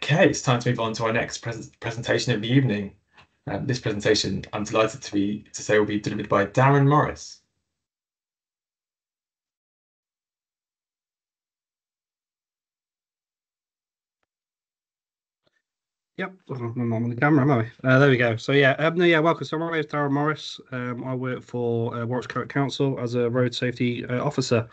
Okay, it's time to move on to our next presentation of the evening. This presentation, I'm delighted to say, will be delivered by Darren Morris. Yep, I'm on the camera, am I? There we go. So welcome. So my name is Darren Morris. I work for Warwickshire County Council as a road safety officer.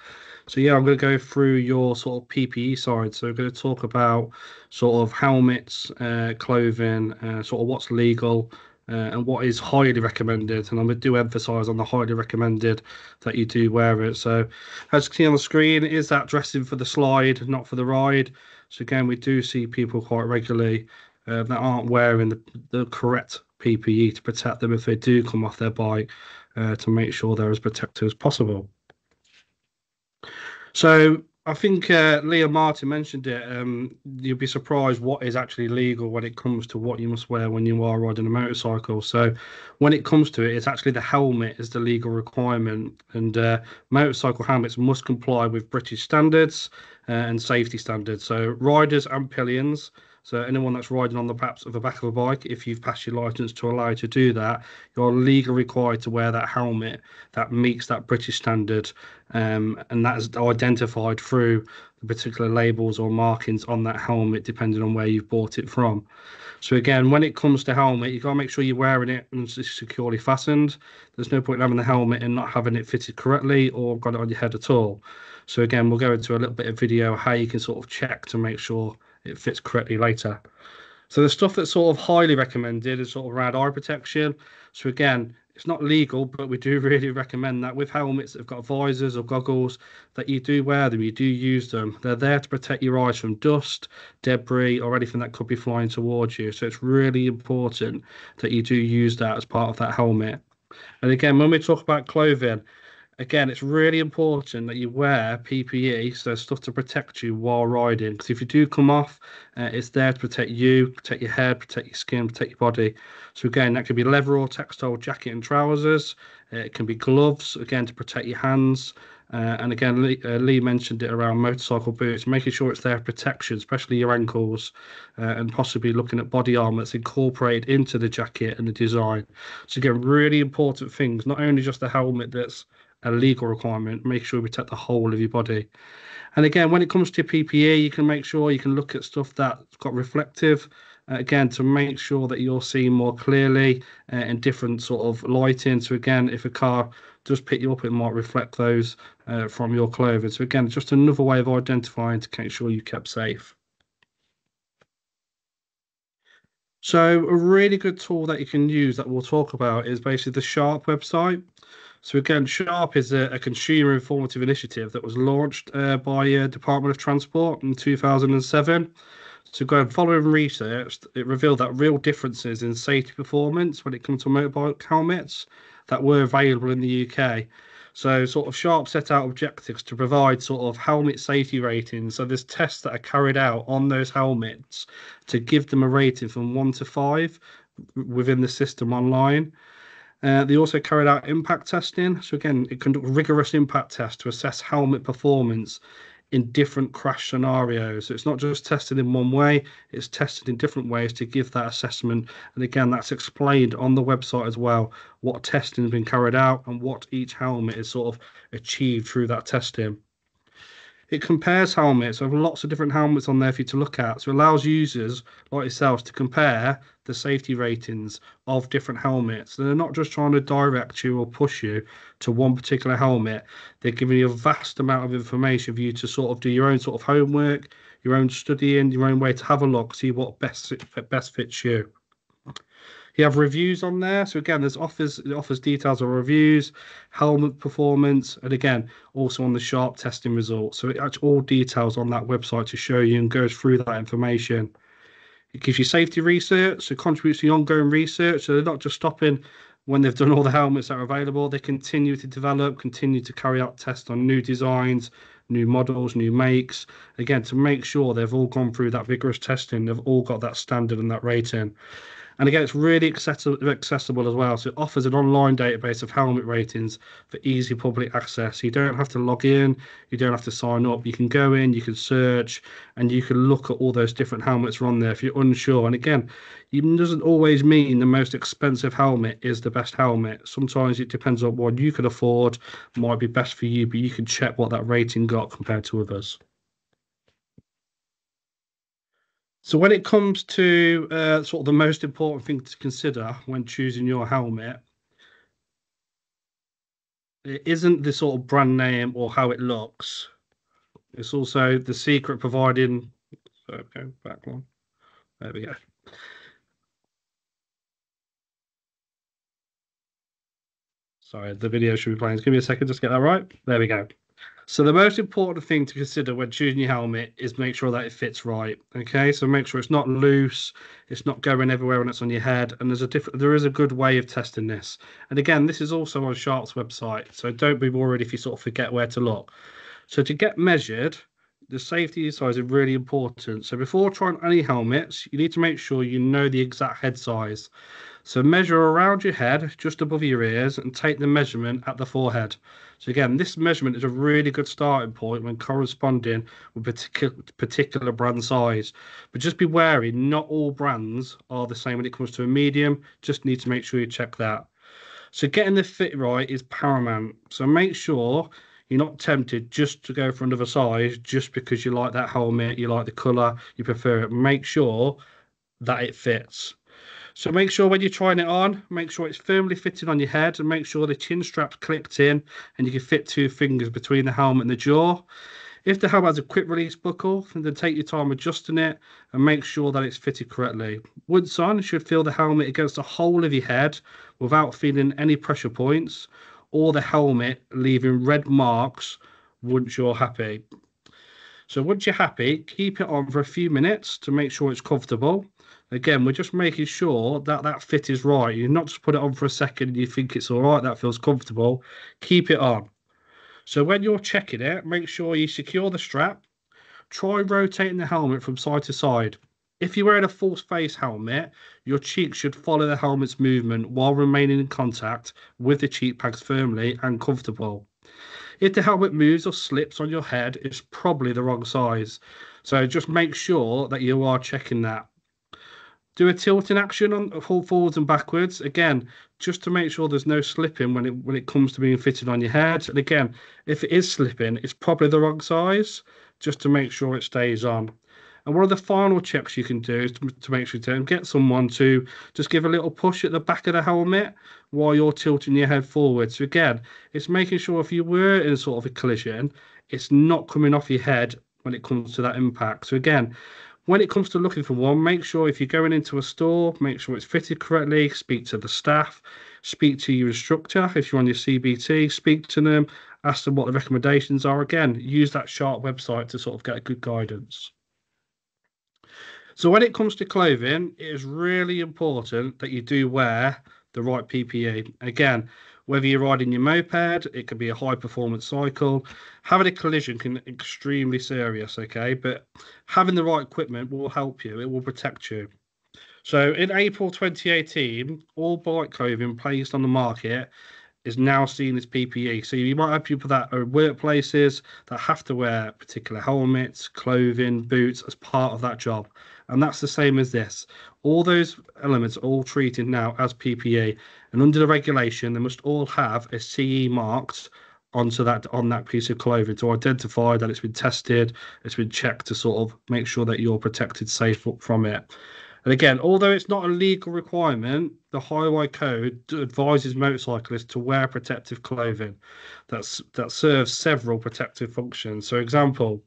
So I'm going to go through your sort of PPE side. So we're going to talk about sort of helmets, clothing, sort of what's legal, and what is highly recommended. And I do emphasise on the highly recommended that you do wear it. So as you can see on the screen, is that dressing for the slide, not for the ride? So again, we do see people quite regularly that aren't wearing the correct PPE to protect them if they do come off their bike, to make sure they're as protected as possible. So I think Liam Martin mentioned it. You'll be surprised what is actually legal when it comes to what you must wear when you are riding a motorcycle. So when it comes to it, it's actually the helmet is the legal requirement, and motorcycle helmets must comply with British standards and safety standards. So riders and pillions. So anyone that's riding on the perhaps of the back of a bike, if you've passed your license to allow you to do that, you're legally required to wear that helmet that meets that British standard, and that is identified through the particular labels or markings on that helmet, depending on where you've bought it from. So again, when it comes to helmet, you've got to make sure you're wearing it and it's securely fastened. There's no point in having the helmet and not having it fitted correctly or got it on your head at all. So again, we'll go into a little bit of video how you can sort of check to make sure it fits correctly later. So the stuff that's sort of highly recommended is sort of around eye protection. So again, it's not legal, but we do really recommend that with helmets that have got visors or goggles, that you do wear them, you do use them. They're there to protect your eyes from dust, debris, or anything that could be flying towards you. So it's really important that you do use that as part of that helmet. And again, when we talk about clothing, again, it's really important that you wear PPE, so stuff to protect you while riding. Because if you do come off, it's there to protect you, protect your head, protect your skin, protect your body. So again, that could be leather or textile jacket and trousers. It can be gloves, again, to protect your hands. And again, Lee mentioned it around motorcycle boots, making sure it's there for protection, especially your ankles, and possibly looking at body armor that's incorporated into the jacket and the design. So again, really important things, not only just the helmet that's a legal requirement, make sure we protect the whole of your body. And again, when it comes to PPE, you can make sure you can look at stuff that's got reflective, again, to make sure that you're seeing more clearly in different sort of lighting. So again, if a car does pick you up, it might reflect those from your clothing. So again, just another way of identifying to make sure you kept safe. So a really good tool that you can use that we'll talk about is basically the Sharp website. So again, Sharp is a consumer informative initiative that was launched by Department of Transport in 2007. So going following research, it revealed that real differences in safety performance when it comes to motorbike helmets that were available in the UK. So sort of Sharp set out objectives to provide sort of helmet safety ratings. So there's tests that are carried out on those helmets to give them a rating from 1 to 5 within the system online. They also carried out impact testing. So again, it conducts rigorous impact tests to assess helmet performance in different crash scenarios. So it's not just tested in one way, it's tested in different ways to give that assessment. And again, that's explained on the website as well, what testing has been carried out and what each helmet is sort of achieved through that testing. It compares helmets. So lots of different helmets on there for you to look at. So it allows users like yourselves to compare the safety ratings of different helmets. They're not just trying to direct you or push you to one particular helmet. They're giving you a vast amount of information for you to sort of do your own sort of homework, your own studying, your own way to have a look, see what best fits you. You have reviews on there. So again, it offers details of reviews, helmet performance, and again, also on the Sharp testing results. So it actually all details on that website to show you and goes through that information. It gives you safety research, so it contributes to the ongoing research. So they're not just stopping when they've done all the helmets that are available. They continue to develop, continue to carry out tests on new designs, new models, new makes, again, to make sure they've all gone through that vigorous testing. They've all got that standard and that rating. And again, it's really accessible as well. So it offers an online database of helmet ratings for easy public access. You don't have to log in, you don't have to sign up. You can go in, you can search, and you can look at all those different helmets on there if you're unsure. And again, it doesn't always mean the most expensive helmet is the best helmet. Sometimes it depends on what you can afford, might be best for you, but you can check what that rating got compared to others. So when it comes to sort of the most important thing to consider when choosing your helmet, it isn't the sort of brand name or how it looks. It's also the secret providing. So go back one. There we go. Sorry, the video should be playing. Give me a second, just get that right. There we go. So the most important thing to consider when choosing your helmet is make sure that it fits right. Okay, so make sure it's not loose, it's not going everywhere when it's on your head, and there is a good way of testing this. And again, this is also on Sharp's website, so don't be worried if you sort of forget where to look. So to get measured, the safety size is really important. So before trying any helmets, you need to make sure you know the exact head size. So measure around your head, just above your ears, and take the measurement at the forehead. So again, this measurement is a really good starting point when corresponding with particular brand size. But just be wary, not all brands are the same when it comes to a medium. Just need to make sure you check that. So getting the fit right is paramount. So make sure you're not tempted just to go for another size just because you like that helmet, you like the colour, you prefer it. Make sure that it fits. So make sure when you're trying it on, make sure it's firmly fitting on your head and make sure the chin strap's clicked in and you can fit 2 fingers between the helmet and the jaw. If the helmet has a quick release buckle, then take your time adjusting it and make sure that it's fitted correctly. Once on, you should feel the helmet against the whole of your head without feeling any pressure points or the helmet leaving red marks once you're happy. So once you're happy, keep it on for a few minutes to make sure it's comfortable. Again, we're just making sure that that fit is right. You not just put it on for a second and you think it's all right, that feels comfortable. Keep it on. So when you're checking it, make sure you secure the strap. Try rotating the helmet from side to side. If you're wearing a full face helmet, your cheeks should follow the helmet's movement while remaining in contact with the cheek pads firmly and comfortable. If the helmet moves or slips on your head, it's probably the wrong size. So just make sure that you are checking that. Do a tilting action on forwards and backwards. Again, just to make sure there's no slipping when it comes to being fitted on your head. And again, if it is slipping, it's probably the wrong size, just to make sure it stays on. And one of the final checks you can do is to make sure to get someone to just give a little push at the back of the helmet while you're tilting your head forward. So again, it's making sure if you were in sort of a collision, it's not coming off your head when it comes to that impact. So again, when it comes to looking for one, make sure if you're going into a store, make sure it's fitted correctly, speak to the staff, speak to your instructor. If you're on your CBT, speak to them, ask them what the recommendations are. Again, use that Sharp website to sort of get good guidance. So when it comes to clothing, it is really important that you do wear the right PPE. Again, whether you're riding your moped, it could be a high performance cycle. Having a collision can be extremely serious, okay? But having the right equipment will help you. It will protect you. So in April 2018, all bike clothing placed on the market is now seen as PPE. So you might have people that are workplaces that have to wear particular helmets, clothing, boots as part of that job. And that's the same as this. All those elements are all treated now as PPE. And under the regulation, they must all have a CE marked on that piece of clothing to identify that it's been tested, it's been checked to sort of make sure that you're protected safe from it. And again, although it's not a legal requirement, the Highway Code advises motorcyclists to wear protective clothing that serves several protective functions. So example,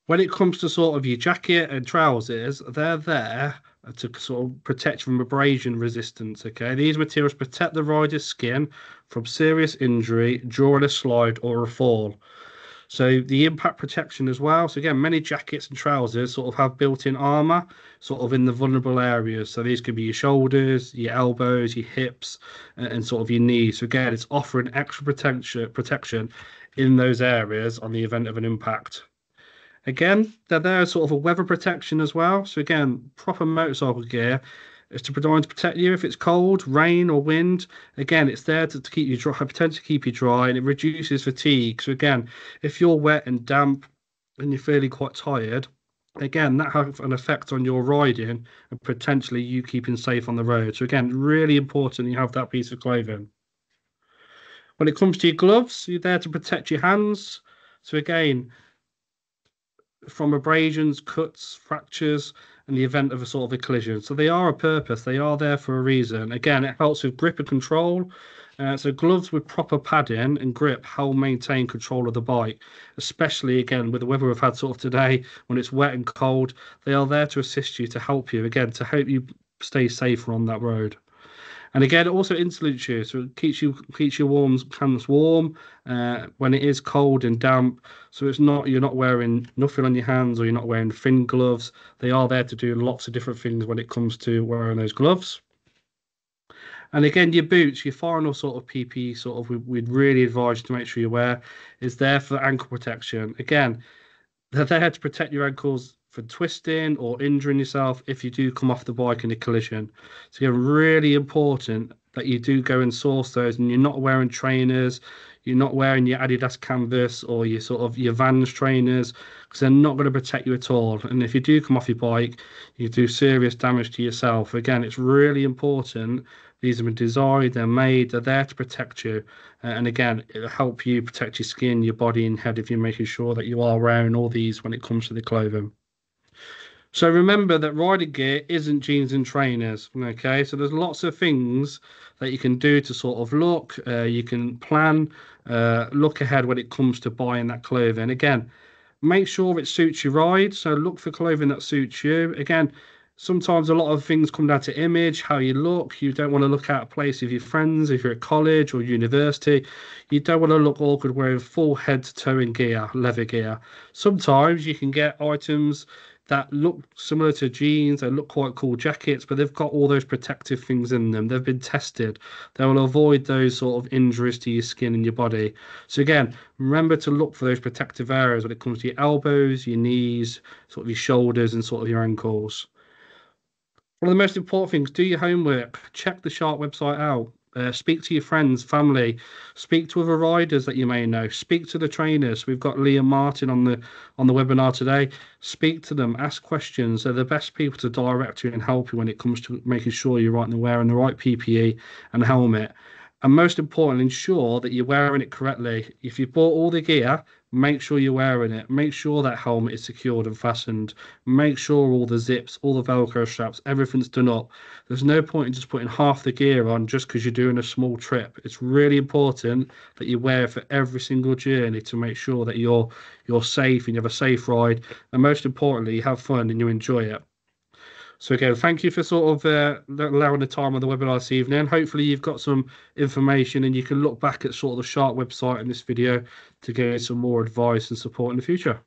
when it comes to sort of your jacket and trousers, they're there to sort of protect from abrasion resistance, okay? These materials protect the rider's skin from serious injury during a slide or a fall. So the impact protection as well. So again, many jackets and trousers sort of have built-in armor sort of in the vulnerable areas. So these could be your shoulders, your elbows, your hips, and sort of your knees. So again, it's offering extra protection in those areas on the event of an impact. Again, they're there as sort of a weather protection as well. So again, proper motorcycle gear is to protect you if it's cold, rain, or wind. Again, it's there to keep you dry, potentially keep you dry, and it reduces fatigue. So again, if you're wet and damp and you're feeling quite tired, again, that has an effect on your riding and potentially you keeping safe on the road. So again, really important you have that piece of clothing. When it comes to your gloves, you're there to protect your hands. So again, from abrasions, cuts, fractures, and the event of a sort of a collision. So they are a purpose. They are there for a reason. Again, it helps with grip and control. So gloves with proper padding and grip help maintain control of the bike, especially again with the weather we've had sort of today when it's wet and cold. They are there to assist you, to help you, again, to help you stay safer on that road. And again, it also insulates you, so it keeps your hands warm when it is cold and damp. So you're not wearing nothing on your hands, or you're not wearing thin gloves. They are there to do lots of different things when it comes to wearing those gloves. And again, your boots, your final sort of PPE, sort of we'd really advise you to make sure you wear, is there for ankle protection. Again, they're there to protect your ankles for twisting or injuring yourself if you do come off the bike in a collision. So again, really important that you do go and source those, and you're not wearing trainers, you're not wearing your Adidas canvas or your Vans trainers, because they're not going to protect you at all. And if you do come off your bike, you do serious damage to yourself. Again, it's really important. These have been designed, they're made, they're there to protect you. And again, it'll help you protect your skin, your body, and head if you're making sure that you are wearing all these when it comes to the clothing. So remember that riding gear isn't jeans and trainers, okay? So there's lots of things that you can do to sort of look. You can plan, look ahead when it comes to buying that clothing. Again, make sure it suits your ride. So look for clothing that suits you. Again, sometimes a lot of things come down to image, how you look. You don't want to look out of place with your friends, if you're at college or university. You don't want to look awkward wearing full head to toe in gear, leather gear. Sometimes you can get items that look similar to jeans, they look quite cool jackets, but they've got all those protective things in them. They've been tested. They will avoid those sort of injuries to your skin and your body. So again, remember to look for those protective areas when it comes to your elbows, your knees, sort of your shoulders, and sort of your ankles. One of the most important things, do your homework. Check the Shark website out. Speak to your friends, family. Speak to other riders that you may know. Speak to the trainers. We've got Lee and Martin on the webinar today. Speak to them. Ask questions. They're the best people to direct you and help you when it comes to making sure you're wearing the right PPE and helmet. And most importantly, ensure that you're wearing it correctly. If you bought all the gear, make sure you're wearing it. Make sure that helmet is secured and fastened. Make sure all the zips, all the Velcro straps, everything's done up. There's no point in just putting half the gear on just because you're doing a small trip. It's really important that you wear it for every single journey to make sure that you're safe and you have a safe ride. And most importantly, you have fun and you enjoy it. So again, thank you for sort of allowing the time on the webinar this evening. Hopefully you've got some information and you can look back at sort of the Shark website in this video to get some more advice and support in the future.